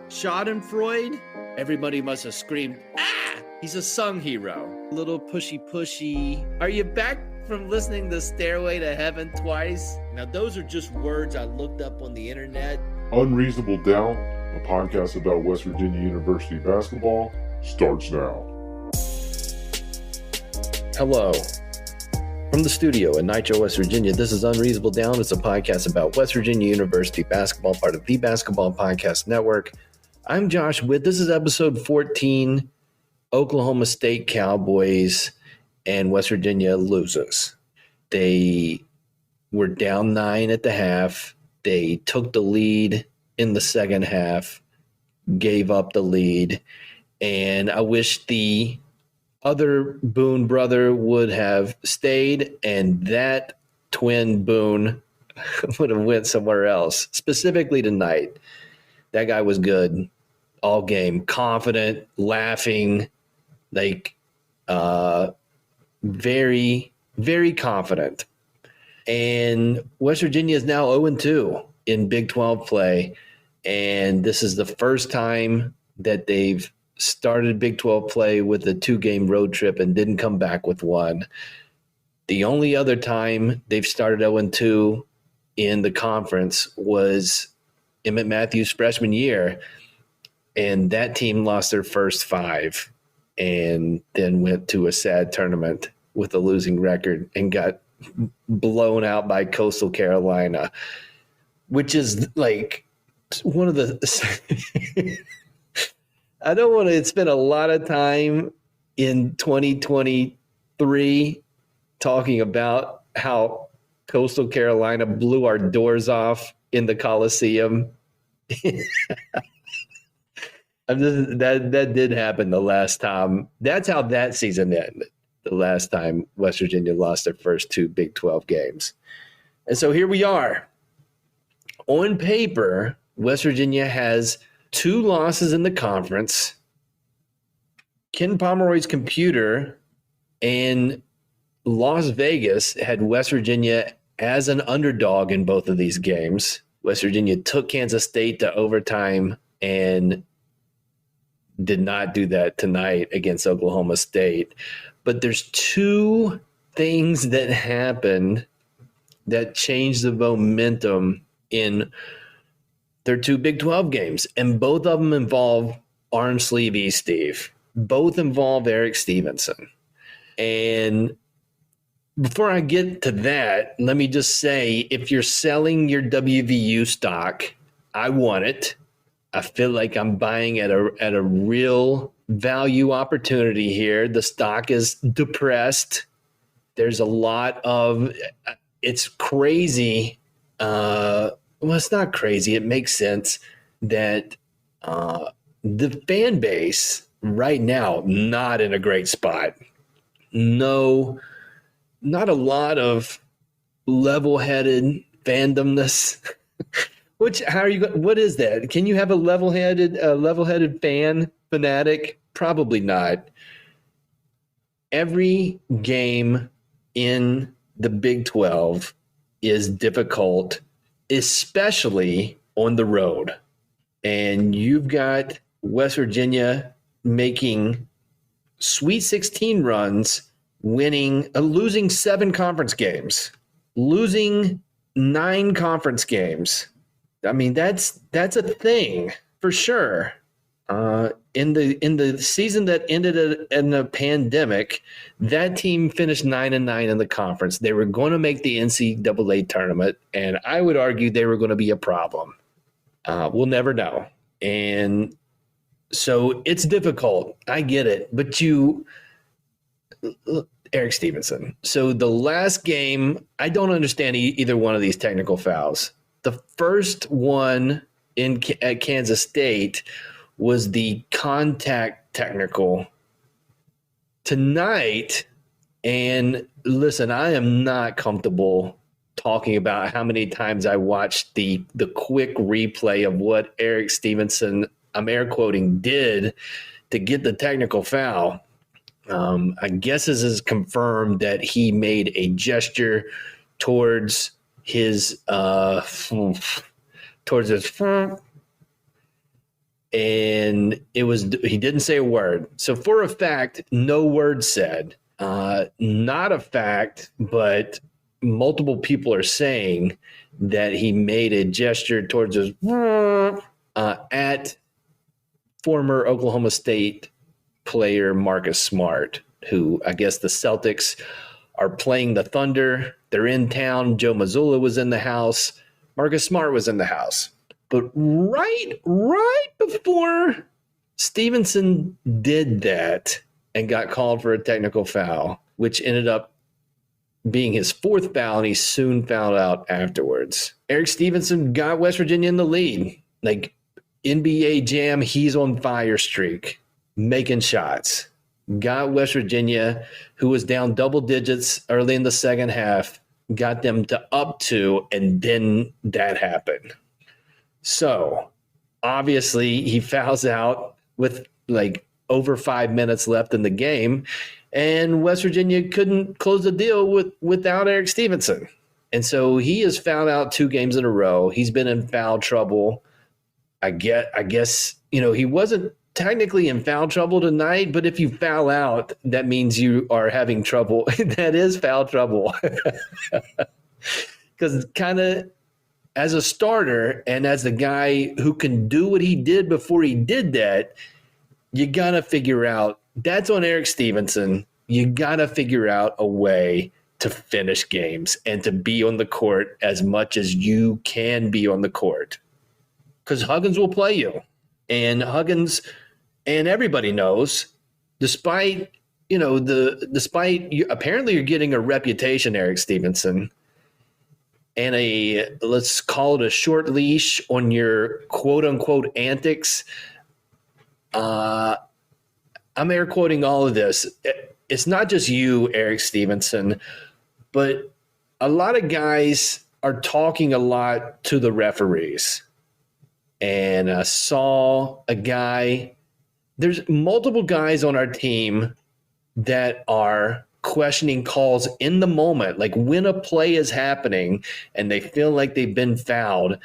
Schadenfreude? Everybody must have screamed, ah! He's a song hero. A little pushy. Are you back from listening to Stairway to Heaven twice? Now, those are just words I looked up on the internet. Unreasonable Down, a podcast about West Virginia University basketball, starts now. Hello. From the studio in Nitro, West Virginia, this is Unreasonable Down. It's a podcast about West Virginia University basketball, part of the Basketball Podcast Network. I'm Josh Witt. This is episode 14, Oklahoma State Cowboys and West Virginia loses. They were down 9 at the half. They took the lead in the second half, gave up the lead, and I wish the other Boone brother would have stayed, and that twin Boone would have went somewhere else, specifically tonight. That guy was good all game, confident, laughing, like very, very confident. And West Virginia is now 0-2 in Big 12 play, and this is the first time that they've started Big 12 play with a 2-game road trip and didn't come back with one. The only other time they've started 0-2 in the conference was Emmett Matthews' freshman year, and that team lost their first 5 and then went to a sad tournament with a losing record and got blown out by Coastal Carolina, which is like one of the I don't want to spend a lot of time in 2023 talking about how Coastal Carolina blew our doors off in the Coliseum. That did happen the last time. That's how that season ended, the last time West Virginia lost their first 2 Big 12 games. And so here we are. On paper, West Virginia has 2 losses in the conference. Ken Pomeroy's computer in Las Vegas had West Virginia as an underdog in both of these games. West Virginia took Kansas State to overtime and did not do that tonight against Oklahoma State. But there's 2 things that happened that changed the momentum in their 2 Big 12 games, and both of them involve arm sleeve E Steve. Both involve Erik Stevenson. And before I get to that, let me just say, if you're selling your WVU stock, I want it. I feel like I'm buying at a real value opportunity here. The stock is depressed. There's a lot of – it's crazy. Well, it's not crazy. It makes sense that the fan base right now, not in a great spot. No, not a lot of level-headed fandomness. What is that? Can you have a level-headed fanatic? Probably not. Every game in the Big 12 is difficult, especially on the road. And you've got West Virginia making Sweet 16 runs, losing 7 conference games, losing 9 conference games. I mean, that's a thing for sure. In the season that ended in a pandemic, that team finished 9-9 in the conference. They were going to make the NCAA tournament, and I would argue they were going to be a problem. We'll never know. And so it's difficult. I get it. But Erik Stevenson. So the last game, I don't understand either one of these technical fouls. The first one at Kansas State was the contact technical. Tonight, and listen, I am not comfortable talking about how many times I watched the quick replay of what Erik Stevenson, I'm air quoting, did to get the technical foul. I guess this is confirmed that he made a gesture towards his and he didn't say a word. So for a fact, no word said. Not a fact, but multiple people are saying that he made a gesture towards his at former Oklahoma State player Marcus Smart, who I guess the Celtics are playing the Thunder. They're in town. Joe Mazzulla was in the house. Marcus Smart was in the house. But right before Stevenson did that and got called for a technical foul, which ended up being his fourth foul, and he soon found out afterwards. Erik Stevenson got West Virginia in the lead. Like NBA Jam, he's on fire streak, making shots. Got West Virginia, who was down double digits early in the second half, got them to up 2, and then that happened. So obviously he fouls out with like over 5 minutes left in the game, and West Virginia couldn't close the deal without Erik Stevenson. And so he has fouled out 2 games in a row. He's been in foul trouble. I guess, he wasn't technically in foul trouble tonight, but if you foul out, that means you are having trouble. That is foul trouble. Because kind of as a starter and as the guy who can do what he did before he did that, you got to figure out that's on Erik Stevenson. You got to figure out a way to finish games and to be on the court as much as you can be on the court. Because Huggins will play you. And Huggins, and everybody knows, despite apparently you're getting a reputation, Erik Stevenson, and let's call it a short leash on your quote unquote antics. I'm air quoting all of this. It's not just you, Erik Stevenson, but a lot of guys are talking a lot to the referees. And I saw a guy, there's multiple guys on our team that are questioning calls in the moment, like when a play is happening and they feel like they've been fouled.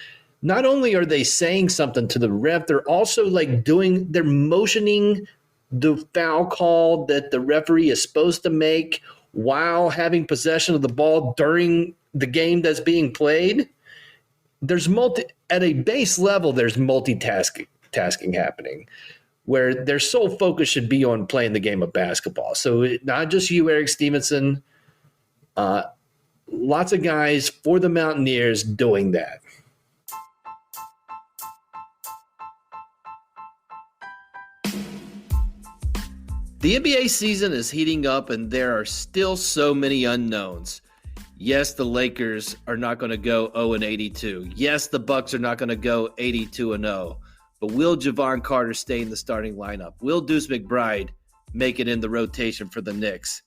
Not only are they saying something to the ref, they're also they're motioning the foul call that the referee is supposed to make while having possession of the ball during the game that's being played. There's at a base level, there's multitasking happening where their sole focus should be on playing the game of basketball. So not just you, Erik Stevenson, lots of guys for the Mountaineers doing that. The NBA season is heating up and there are still so many unknowns. Yes, the Lakers are not going to go 0-82. Yes, the Bucks are not going to go 82-0. But will Javon Carter stay in the starting lineup? Will Deuce McBride make it in the rotation for the Knicks?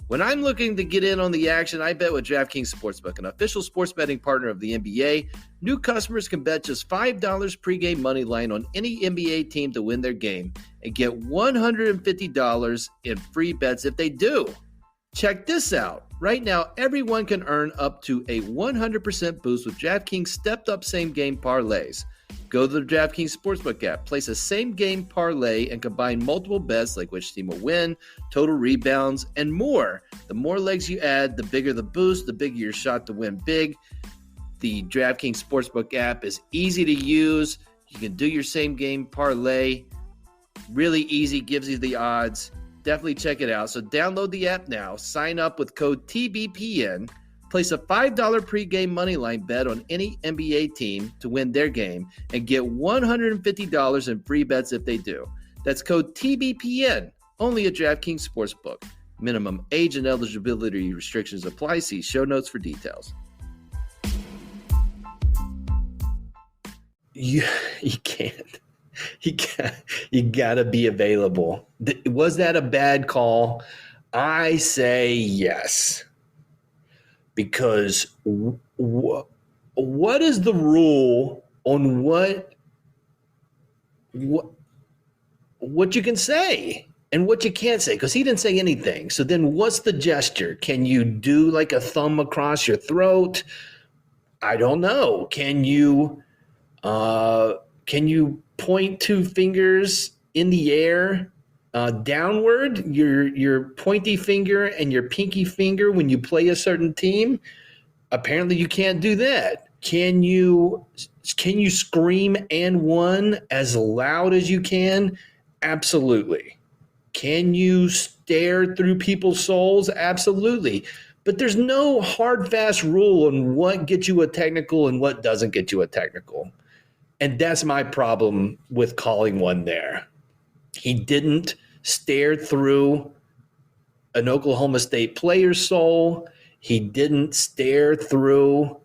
When I'm looking to get in on the action, I bet with DraftKings Sportsbook, an official sports betting partner of the NBA. New customers can bet just $5 pregame money line on any NBA team to win their game and get $150 in free bets if they do. Check this out. Right now, everyone can earn up to a 100% boost with DraftKings stepped-up same-game parlays. Go to the DraftKings Sportsbook app, place a same-game parlay, and combine multiple bets like which team will win, total rebounds, and more. The more legs you add, the bigger the boost, the bigger your shot to win big. The DraftKings Sportsbook app is easy to use. You can do your same-game parlay. Really easy, gives you the odds. Definitely check it out. So download the app now, sign up with code TBPN, place a $5 pregame moneyline bet on any NBA team to win their game, and get $150 in free bets if they do. That's code TBPN, only at DraftKings Sportsbook. Minimum age and eligibility restrictions apply. See show notes for details. You can't. You gotta be available. Was that a bad call? I say yes. Because what is the rule on what you can say and what you can't say? Because he didn't say anything. So then what's the gesture? Can you do like a thumb across your throat? I don't know. Can you point two fingers in the air downward, your pointy finger and your pinky finger when you play a certain team? Apparently you can't do that. Can you scream "and one" as loud as you can? Absolutely. Can you stare through people's souls? Absolutely. But there's no hard, fast rule on what gets you a technical and what doesn't get you a technical. And that's my problem with calling one there. He didn't stare through an Oklahoma State player's soul. He didn't stare through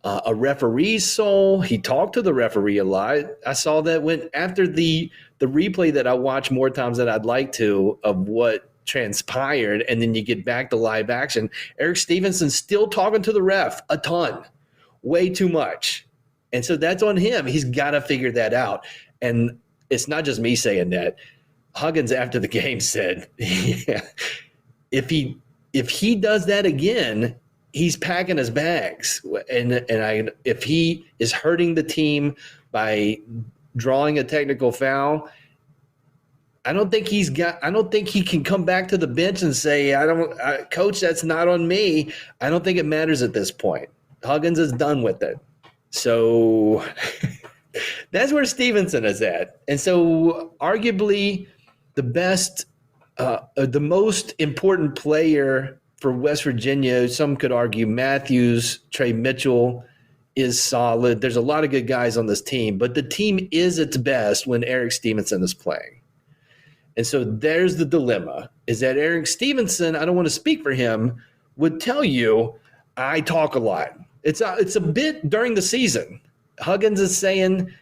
a referee's soul. He talked to the referee a lot. I saw that when after the replay that I watched more times than I'd like to of what transpired, and then you get back to live action, Erik Stevenson still talking to the ref a ton, way too much. And so that's on him. He's got to figure that out. And it's not just me saying that. Huggins after the game said, yeah, if he does that again, he's packing his bags. If he is hurting the team by drawing a technical foul, I don't think he can come back to the bench and say, Coach, that's not on me. I don't think it matters at this point. Huggins is done with it. So that's where Stevenson is at. And so arguably the most important player for West Virginia, some could argue Matthews, Trey Mitchell is solid. There's a lot of good guys on this team, but the team is its best when Erik Stevenson is playing. And so there's the dilemma, is that Erik Stevenson, I don't want to speak for him, would tell you, I talk a lot. It's a bit during the season. Huggins is saying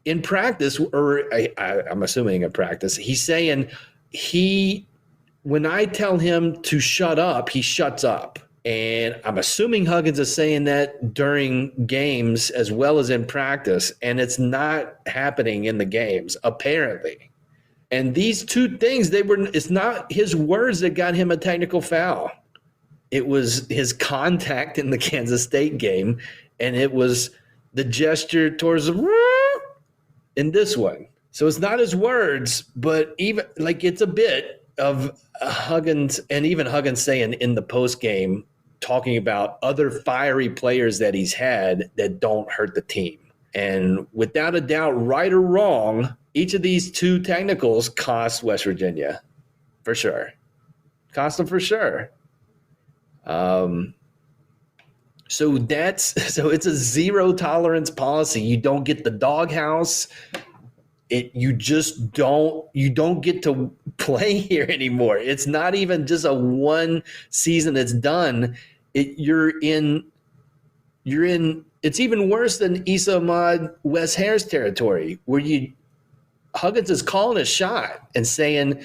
in practice, or I'm assuming in practice, he's saying when I tell him to shut up, he shuts up. And I'm assuming Huggins is saying that during games as well as in practice, and it's not happening in the games, apparently. And these two things, it's not his words that got him a technical foul. It was his contact in the Kansas State game, and it was the gesture towards in this one. So it's not his words, but even it's a bit of Huggins, and even Huggins saying in the post game, talking about other fiery players that he's had that don't hurt the team. And without a doubt, right or wrong, each of these two technicals cost West Virginia for sure. Cost them for sure. So it's a zero tolerance policy. You don't get the doghouse. You don't get to play here anymore. It's not even just a one season that's done. It's even worse than Issa Ahmad Wes Hare's territory, where Huggins is calling a shot and saying,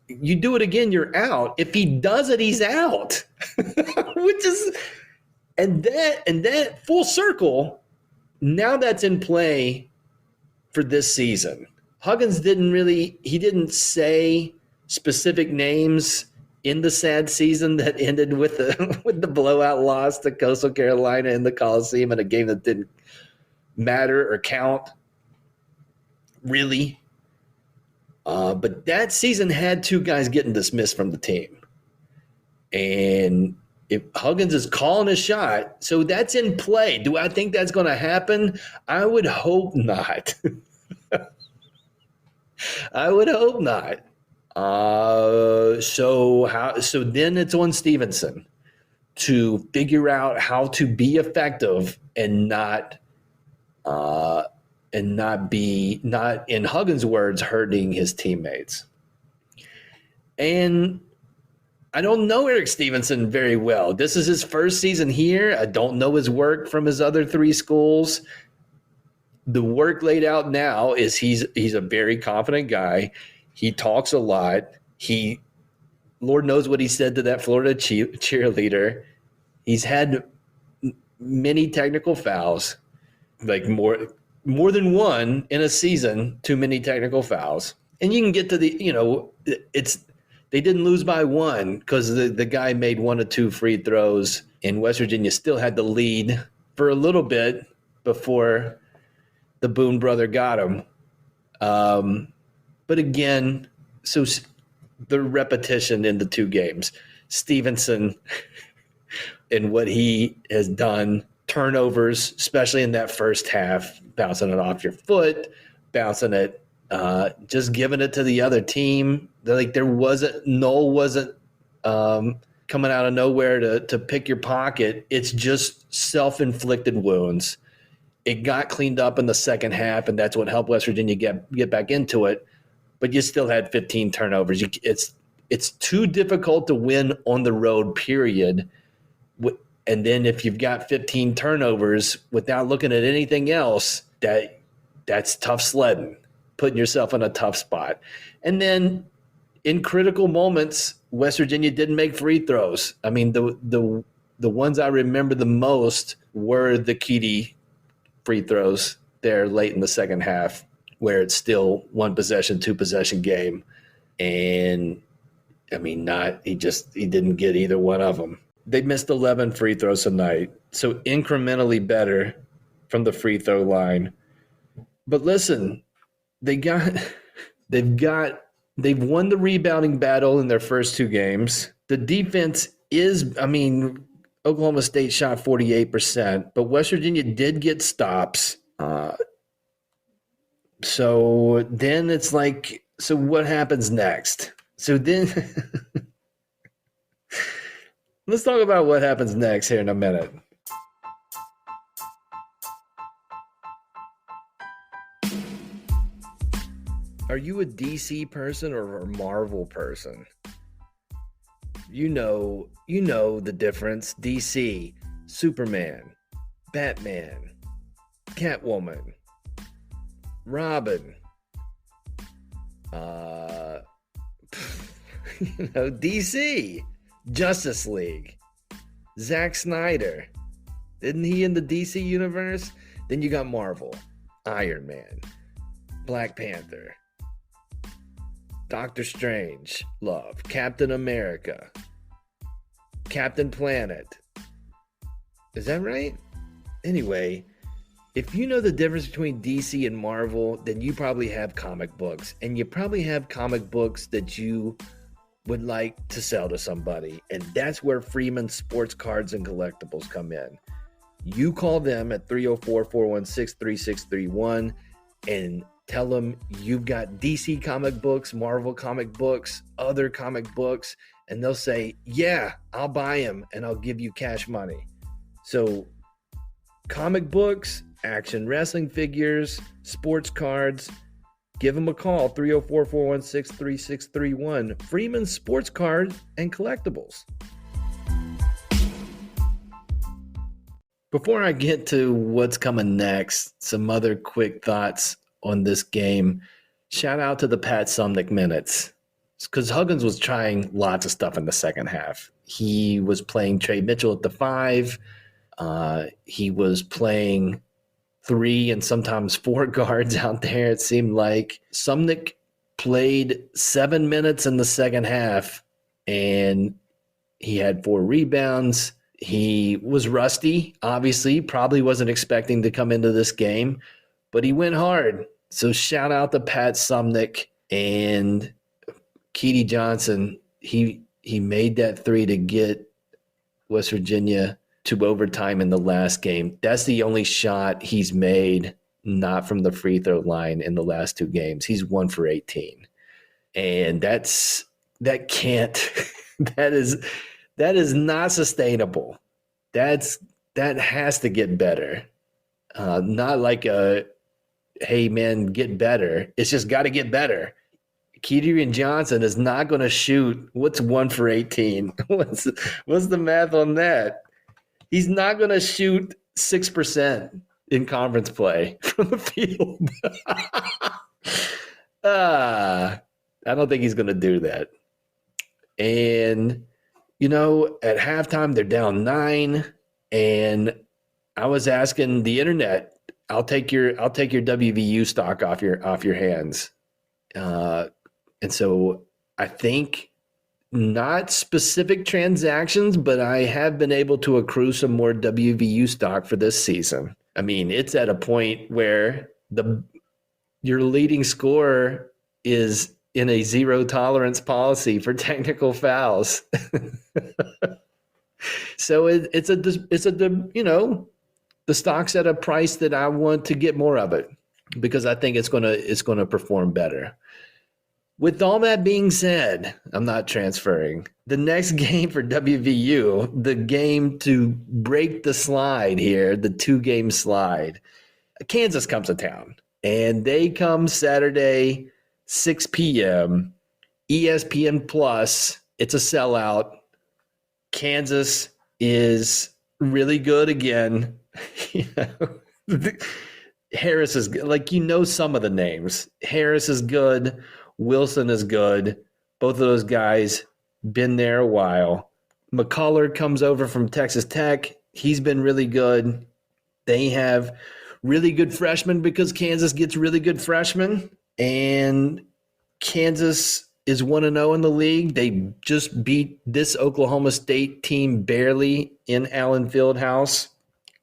you do it again, you're out. If he does it, he's out. And that full circle, now that's in play for this season. Huggins didn't say specific names in the sad season that ended with the blowout loss to Coastal Carolina in the Coliseum in a game that didn't matter or count, really. But that season had two guys getting dismissed from the team. And if Huggins is calling a shot, so that's in play. Do I think that's going to happen? I would hope not. I would hope not. So then it's on Stevenson to figure out how to be effective and not in Huggins' words, hurting his teammates. And I don't know Erik Stevenson very well. This is his first season here. I don't know his work from his other three schools. The work laid out now is he's a very confident guy. He talks a lot. Lord knows what he said to that Florida cheerleader. He's had many technical fouls, like more than one in a season, too many technical fouls. And you can get to they didn't lose by one because the guy made 1 or 2 free throws, and West Virginia still had the lead for a little bit before the Boone brother got him. But again, so the repetition in the two games, Stevenson and what he has done, turnovers, especially in that first half, bouncing it off your foot, bouncing it, just giving it to the other team. Noel wasn't coming out of nowhere to pick your pocket. It's just self-inflicted wounds. It got cleaned up in the second half, and that's what helped West Virginia get back into it. But you still had 15 turnovers. It's too difficult to win on the road, period. And then if you've got 15 turnovers without looking at anything else, that's tough sledding, putting yourself in a tough spot. And then in critical moments, West Virginia didn't make free throws. I mean, the ones I remember the most were the Keedy free throws there late in the second half, where it's still 1 possession, 2 possession game. And I mean, he didn't get either one of them. They missed 11 free throws tonight, so incrementally better from the free throw line. But listen, they've won the rebounding battle in their first 2 games. The defense Oklahoma State shot 48%, but West Virginia did get stops. So then it's like, so what happens next? So then let's talk about what happens next here in a minute. Are you a DC person or a Marvel person? You know the difference. DC, Superman, Batman, Catwoman, Robin, DC, Justice League, Zack Snyder. Isn't he in the DC universe? Then you got Marvel, Iron Man, Black Panther, Doctor Strange, love, Captain America, Captain Planet. Is that right? Anyway, if you know the difference between DC and Marvel, then you probably have comic books, and you probably have comic books that you would like to sell to somebody, and that's where Freeman Sports Cards and Collectibles come in. You call them at 304-416-3631 and tell them you've got DC comic books, Marvel comic books, other comic books, and they'll say, yeah, I'll buy them and I'll give you cash money. So comic books, action wrestling figures, sports cards, give them a call, 304-416-3631. Freeman Sports Cards and Collectibles. Before I get to what's coming next, some other quick thoughts on this game. Shout out to the Pat Sumnick minutes, because Huggins was trying lots of stuff in the second half. He was playing Trey Mitchell at the 5. He was playing 3 and sometimes 4 guards out there, it seemed like. Sumnick played 7 minutes in the second half, and he had 4 rebounds. He was rusty, obviously, probably wasn't expecting to come into this game, but he went hard. So shout out to Pat Sumnick and Keedy Johnson. He made that 3 to get West Virginia to overtime in the last game. That's the only shot he's made not from the free throw line in the last 2 games. He's 1 for 18. And that is not sustainable. That has to get better. Not like a, hey man, get better. It's just got to get better. Keedy Johnson is not going to shoot. What's 1 for 18? What's the math on that? He's not going to shoot 6% in conference play from the field. I don't think he's going to do that. And, at halftime, they're down 9. And I was asking the internet, I'll take your WVU stock off your hands. And so I think not specific transactions, but I have been able to accrue some more WVU stock for this season. I mean, it's at a point where your leading scorer is in a zero tolerance policy for technical fouls. So the stock's at a price that I want to get more of it because I think it's gonna perform better. With all that being said, I'm not transferring. The next game for WVU, the game to break the slide here, the 2-game slide, Kansas comes to town. And they come Saturday, 6 p.m., ESPN Plus. It's a sellout. Kansas is really good again. Harris is good. Some of the names. Harris is good. Wilson is good. Both of those guys been there a while. McCullough comes over from Texas Tech. He's been really good. They have really good freshmen because Kansas gets really good freshmen. And Kansas is 1-0 in the league. They just beat this Oklahoma State team barely in Allen Fieldhouse.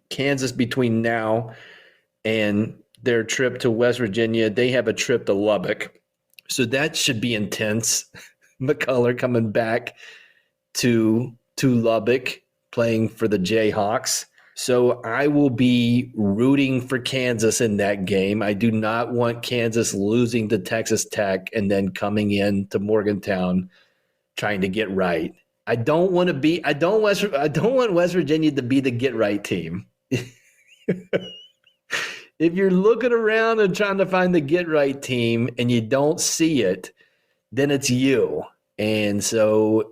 Kansas, between now and their trip to West Virginia, they have a trip to Lubbock. So that should be intense. McCullough coming back to Lubbock, playing for the Jayhawks. So I will be rooting for Kansas in that game. I do not want Kansas losing to Texas Tech and then coming in to Morgantown trying to get right. I don't want West Virginia to be the get right team. If you're looking around and trying to find the get right team and you don't see it, then it's you. And so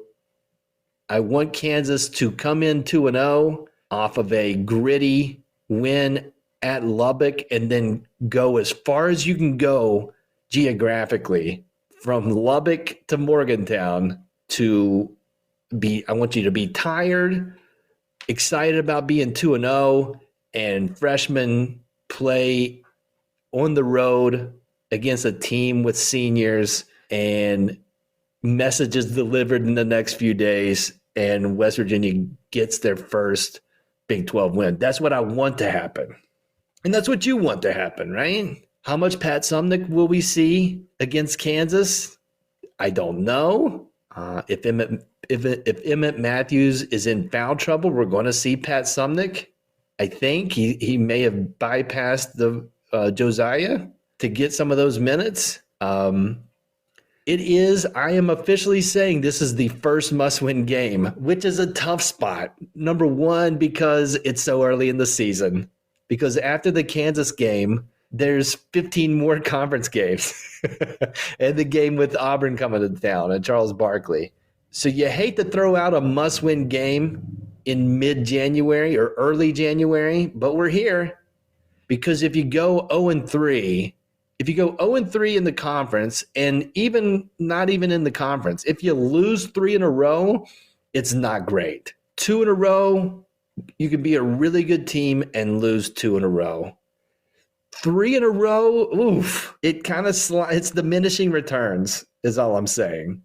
I want Kansas to come in 2-0 off of a gritty win at Lubbock and then go as far as you can go geographically from Lubbock to Morgantown I want you to be tired, excited about being 2-0, and freshmen play on the road against a team with seniors and messages delivered in the next few days, and West Virginia gets their first Big 12 win. That's what I want to happen. And that's what you want to happen, right? How much Pat Sumnick will we see against Kansas? I don't know. If Emmett Matthews is in foul trouble, we're going to see Pat Sumnick. I think he may have bypassed the Josiah to get some of those minutes. I am officially saying this is the first must-win game, which is a tough spot. Number one, because it's so early in the season. Because after the Kansas game, there's 15 more conference games. And the game with Auburn coming to town and Charles Barkley. So you hate to throw out a must-win game in mid-January or early January, but we're here. Because if you go 0-3, in the conference, and not even in the conference, if you lose 3 in a row, it's not great. 2 in a row, you could be a really good team and lose 2 in a row. 3 in a row, oof, it kind of it's diminishing returns, is all I'm saying.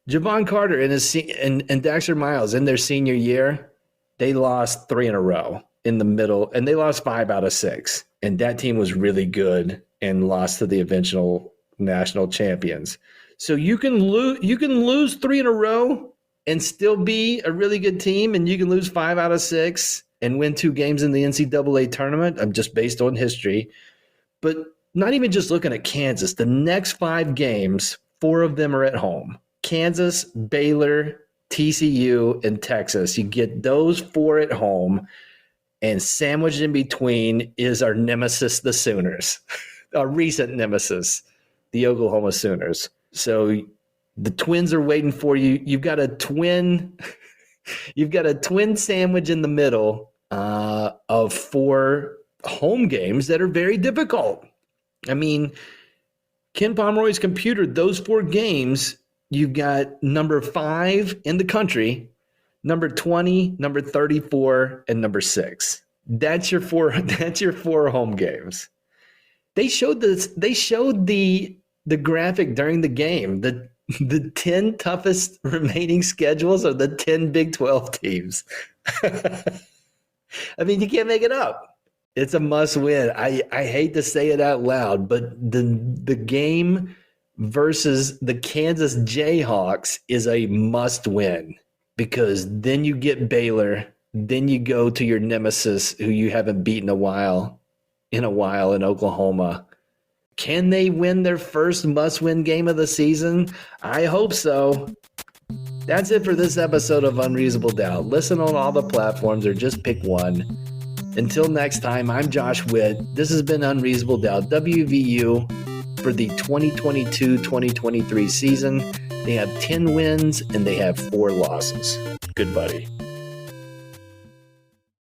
Javon Carter and Dexter Miles in their senior year, they lost 3 in a row in the middle, and they lost 5 out of 6. And that team was really good and lost to the eventual national champions. So you can lose 3 in a row and still be a really good team, and you can lose 5 out of 6 and win 2 games in the NCAA tournament. I'm just based on history. But not even just looking at Kansas. The next 5 games, 4 of them are at home. Kansas, Baylor, TCU, and Texas. You get those 4 at home, and sandwiched in between is our nemesis, the Sooners. Our recent nemesis, the Oklahoma Sooners. So the Twins are waiting for you. You've got a twin sandwich in the middle of 4 home games that are very difficult. I mean, Ken Pomeroy's computed those 4 games. You've got number 5 in the country, number 20, number 34, and number 6. That's your 4 home games. They showed the graphic during the game. The 10 toughest remaining schedules are the 10 Big 12 teams. I mean, you can't make it up. It's a must win. I hate to say it out loud, but the game versus the Kansas Jayhawks is a must win because then you get Baylor, then you go to your nemesis who you haven't beaten in Oklahoma. Can they win their first must win game of the season? I hope so. That's it for this episode of Unreasonable Doubt. Listen on all the platforms or just pick one. Until next time, I'm Josh Witt. This has been Unreasonable Doubt, WVU, for the 2022-2023 season. They have 10 wins and they have 4 losses. Good buddy.